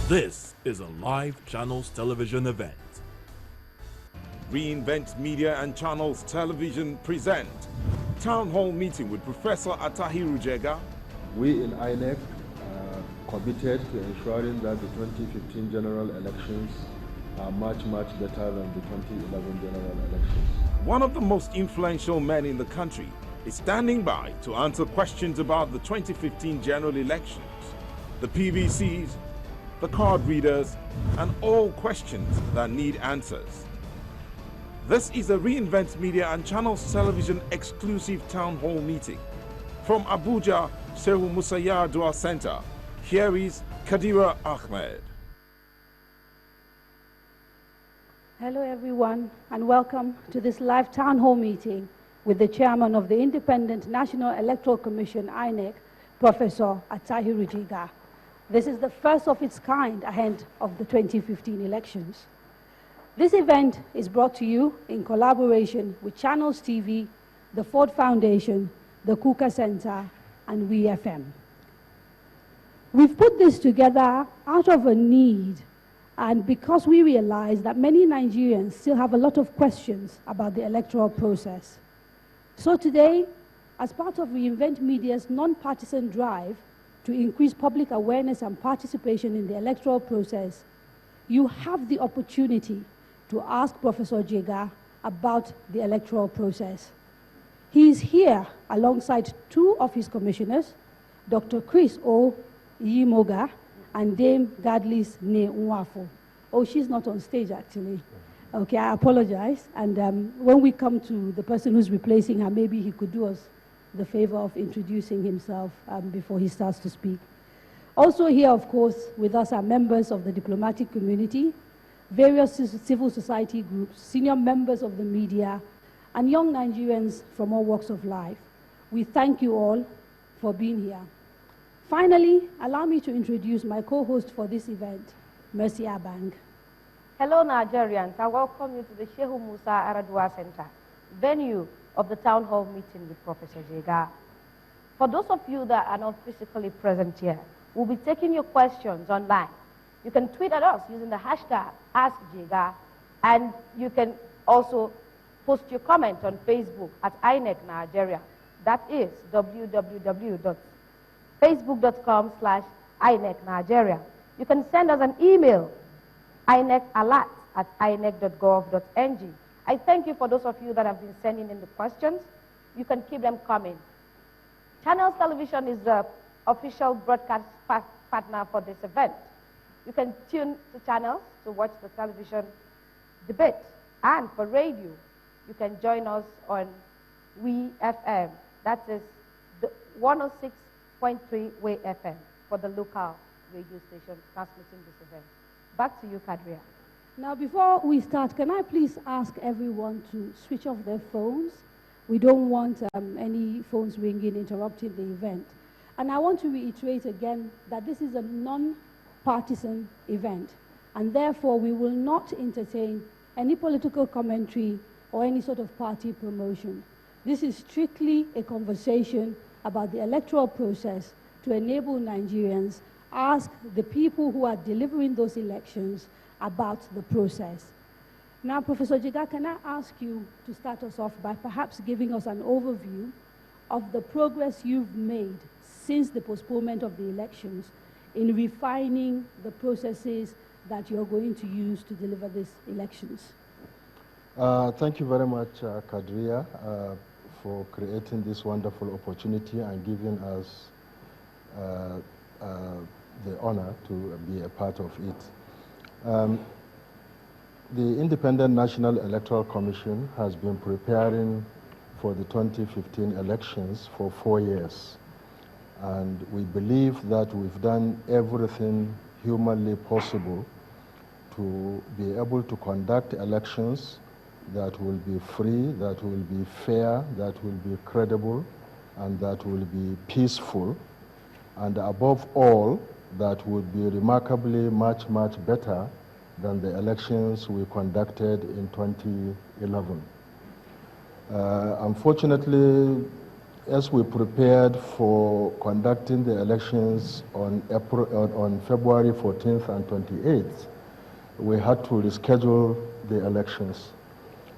This is a live Channels Television event. Reinvent Media and Channels Television present Town Hall Meeting with Professor Attahiru Jega. We in INEC are committed to ensuring that the 2015 general elections are much better than the 2011 general elections. One of the most influential men in the country is standing by to answer questions about the 2015 general elections, the PVCs, the card readers, and all questions that need answers. This is a Reinvent Media and Channels Television exclusive town hall meeting. From Abuja, Shehu Musa Yar'Adua Center, here is Kadira Ahmed. Hello everyone, and welcome to this live town hall meeting with the chairman of the Independent National Electoral Commission, INEC, Professor Attahiru Jega. This is the first of its kind ahead of the 2015 elections. This event is brought to you in collaboration with Channels TV, the Ford Foundation, the Kuka Center, and WeFM. We've put this together out of a need and because we realize that many Nigerians still have a lot of questions about the electoral process. So today, as part of Reinvent Media's non-partisan drive to increase public awareness and participation in the electoral process, you have the opportunity to ask Professor Jega about the electoral process. He is here alongside two of his commissioners, Dr. Chris O. Yimoga and Dame Gadlis Ne Nwafo. Oh, she's not on stage actually. Okay, I apologize. And when we come to the person who's replacing her, maybe he could do us the favor of introducing himself before he starts to speak. Also here, of course, with us are members of the diplomatic community, various civil society groups, senior members of the media, and young Nigerians from all walks of life. We thank you all for being here. Finally, allow me to introduce my co-host for this event, Mercy Abang. Hello Nigerians, I welcome you to the Shehu Musa Yar'Adua Center, venue of the town hall meeting with Professor Jega. For those of you that are not physically present here, we'll be taking your questions online. You can tweet at us using the hashtag AskJega, and you can also post your comment on Facebook at INEC Nigeria. That is www.facebook.com/INEC Nigeria. You can send us an email, inecalert@inec.gov.ng. I thank you for those of you that have been sending in the questions. You can keep them coming. Channels Television is the official broadcast partner for this event. You can tune to Channels to watch the television debate. And for radio, you can join us on WeFM. That is the 106.3 Way FM for the local radio station transmitting this event. Back to you, Kadria. Now, before we start, can I please ask everyone to switch off their phones? We don't want any phones ringing, interrupting the event. And I want to reiterate again that this is a non-partisan event, and therefore we will not entertain any political commentary or any sort of party promotion. This is strictly a conversation about the electoral process to enable Nigerians ask the people who are delivering those elections about the process. Now, Professor Jega, can I ask you to start us off by perhaps giving us an overview of the progress you've made since the postponement of the elections in refining the processes that you're going to use to deliver these elections? Thank you very much, Kadria, for creating this wonderful opportunity and giving us the honor to be a part of it. The Independent National Electoral Commission has been preparing for the 2015 elections for 4 years. And we believe that we've done everything humanly possible to be able to conduct elections that will be free, that will be fair, that will be credible, and that will be peaceful. And above all, that would be remarkably much better than the elections we conducted in 2011. Unfortunately, as we prepared for conducting the elections on February 14th and 28th, we had to reschedule the elections.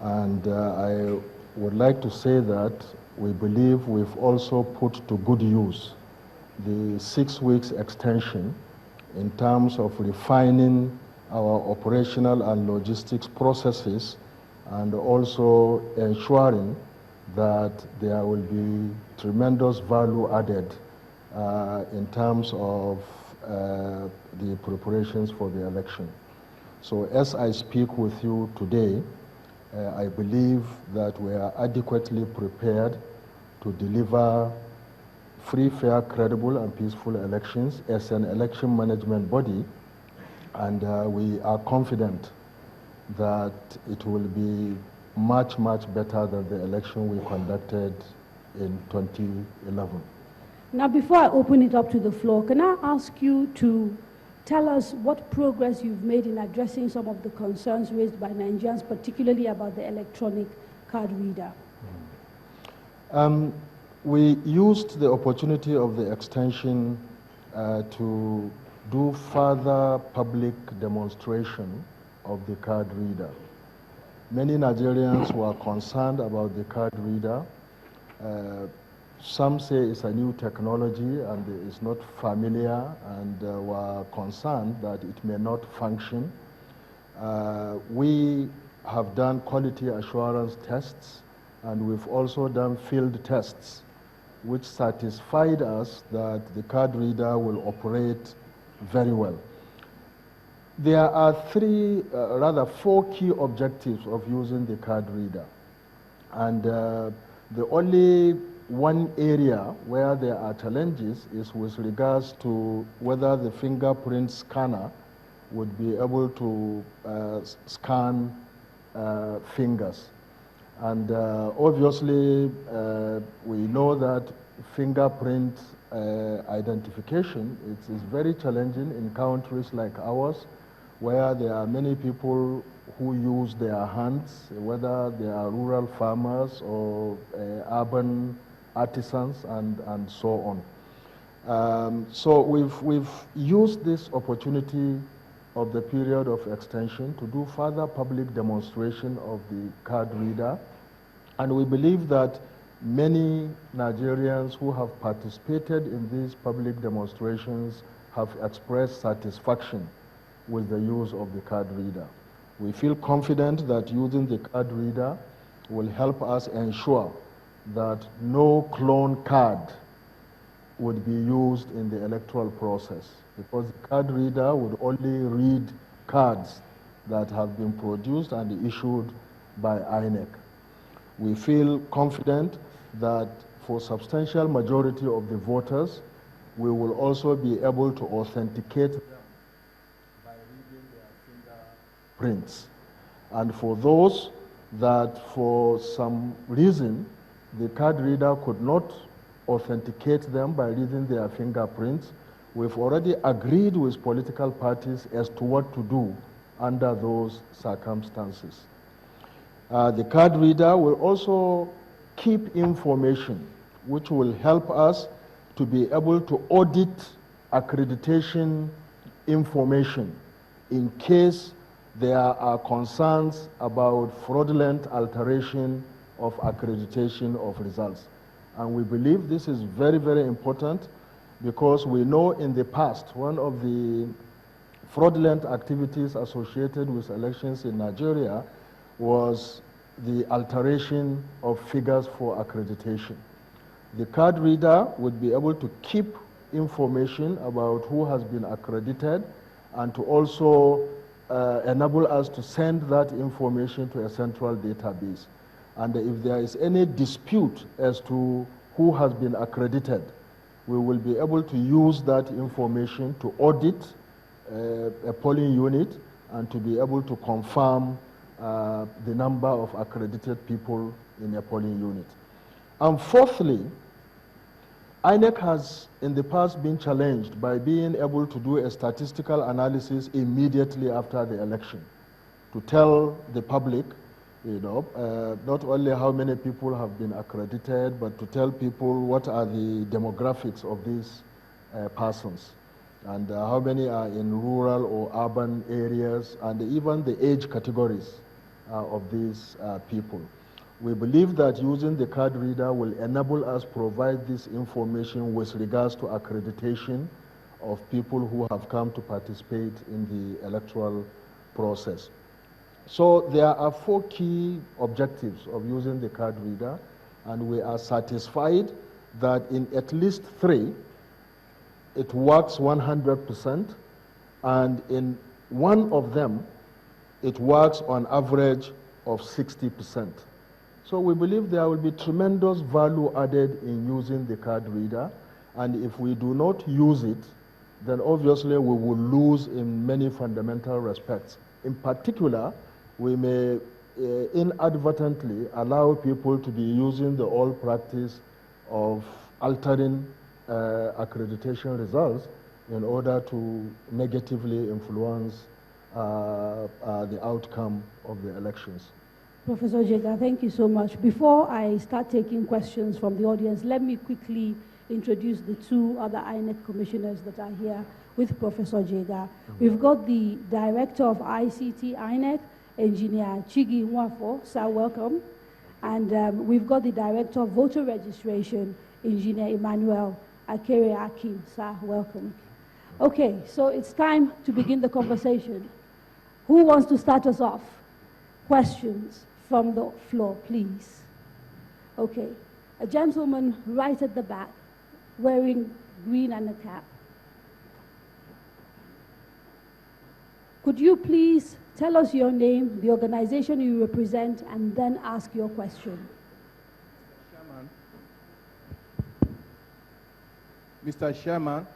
And I would like to say that we believe we've also put to good use the 6 weeks extension in terms of refining our operational and logistics processes and also ensuring that there will be tremendous value added in terms of the preparations for the election. So as I speak with you today, I believe that we are adequately prepared to deliver free, fair, credible, and peaceful elections as an election management body, and we are confident that it will be much, much better than the election we conducted in 2011. Now, before I open it up to the floor, can I ask you to tell us what progress you've made in addressing some of the concerns raised by Nigerians, particularly about the electronic card reader? We used the opportunity of the extension to do further public demonstration of the card reader. Many Nigerians were concerned about the card reader. Some say it's a new technology and it's not familiar, and were concerned that it may not function. We have done quality assurance tests, and we've also done field tests, which satisfied us that the card reader will operate very well. There are four key objectives of using the card reader. And the only one area where there are challenges is with regards to whether the fingerprint scanner would be able to scan fingers. And obviously, we know that fingerprint identification is very challenging in countries like ours, where there are many people who use their hands, whether they are rural farmers or urban artisans and so on. So we've used this opportunity of the period of extension to do further public demonstration of the card reader. And we believe that many Nigerians who have participated in these public demonstrations have expressed satisfaction with the use of the card reader. We feel confident that using the card reader will help us ensure that no clone card would be used in the electoral process, because the card reader would only read cards that have been produced and issued by INEC. We feel confident that for substantial majority of the voters, we will also be able to authenticate them by reading their fingerprints. And for those that for some reason the card reader could not authenticate them by reading their fingerprints, we've already agreed with political parties as to what to do under those circumstances. The card reader will also keep information which will help us to be able to audit accreditation information in case there are concerns about fraudulent alteration of accreditation of results. And we believe this is very, very important, because we know in the past one of the fraudulent activities associated with elections in Nigeria was the alteration of figures for accreditation. The card reader would be able to keep information about who has been accredited and to also enable us to send that information to a central database. And if there is any dispute as to who has been accredited, we will be able to use that information to audit a polling unit and to be able to confirm the number of accredited people in a polling unit. And fourthly, INEC has in the past been challenged by being able to do a statistical analysis immediately after the election to tell the public not only how many people have been accredited, but to tell people what are the demographics of these persons, and how many are in rural or urban areas, and even the age categories of these people. We believe that using the card reader will enable us provide this information with regards to accreditation of people who have come to participate in the electoral process. So there are 4 key objectives of using the card reader, and we are satisfied that in at least 3, it works 100%, and in 1 of them, it works on average of 60%. So we believe there will be tremendous value added in using the card reader, and if we do not use it, then obviously we will lose in many fundamental respects. In particular, we may inadvertently allow people to be using the old practice of altering accreditation results in order to negatively influence the outcome of the elections. Professor Jega, thank you so much. Before I start taking questions from the audience, let me quickly introduce the 2 other INEC commissioners that are here with Professor Jega. We've got the Director of ICT INEC, Engineer Chigi Nwafo. Sir, welcome. And we've got the Director of Voter Registration, Engineer Emmanuel Akere Akim. Sir, welcome. Okay, so it's time to begin the conversation. Who wants to start us off? Questions from the floor, please. Okay, a gentleman right at the back, wearing green and a cap. Could you please tell us your name, the organization you represent, and then ask your question? Mr. Chairman,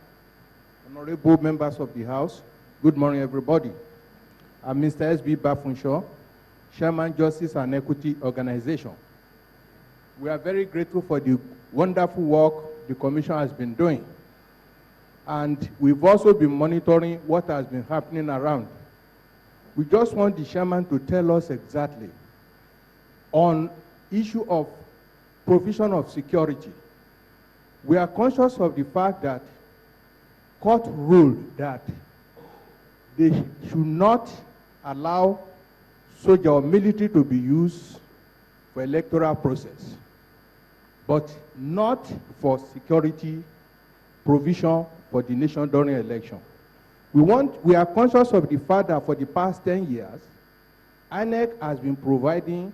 honorable members of the House, good morning, everybody. I'm Mr. S.B. Bafunshaw, Chairman, Justice and Equity Organization. We are very grateful for the wonderful work the Commission has been doing. And we've also been monitoring what has been happening around. We just want the Chairman to tell us exactly on issue of provision of security. We are conscious of the fact that court ruled that they should not allow soldier or military to be used for electoral process, but not for security provision for the nation during election. We are conscious of the fact that for the past 10 years, INEC has been providing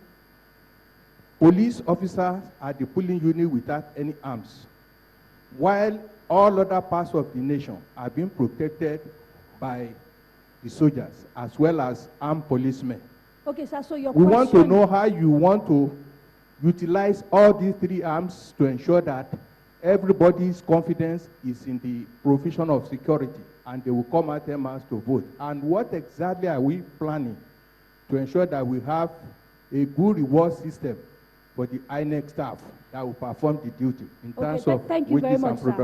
police officers at the polling unit without any arms, while all other parts of the nation are being protected by the soldiers as well as armed policemen. Okay, sir, so your We question... want to know how you want to utilize all these 3 arms to ensure that everybody's confidence is in the provision of security and they will come out en masse to vote. And what exactly are we planning to ensure that we have a good reward system for the INEC staff that will perform the duty in terms of thank you very wages much, and production?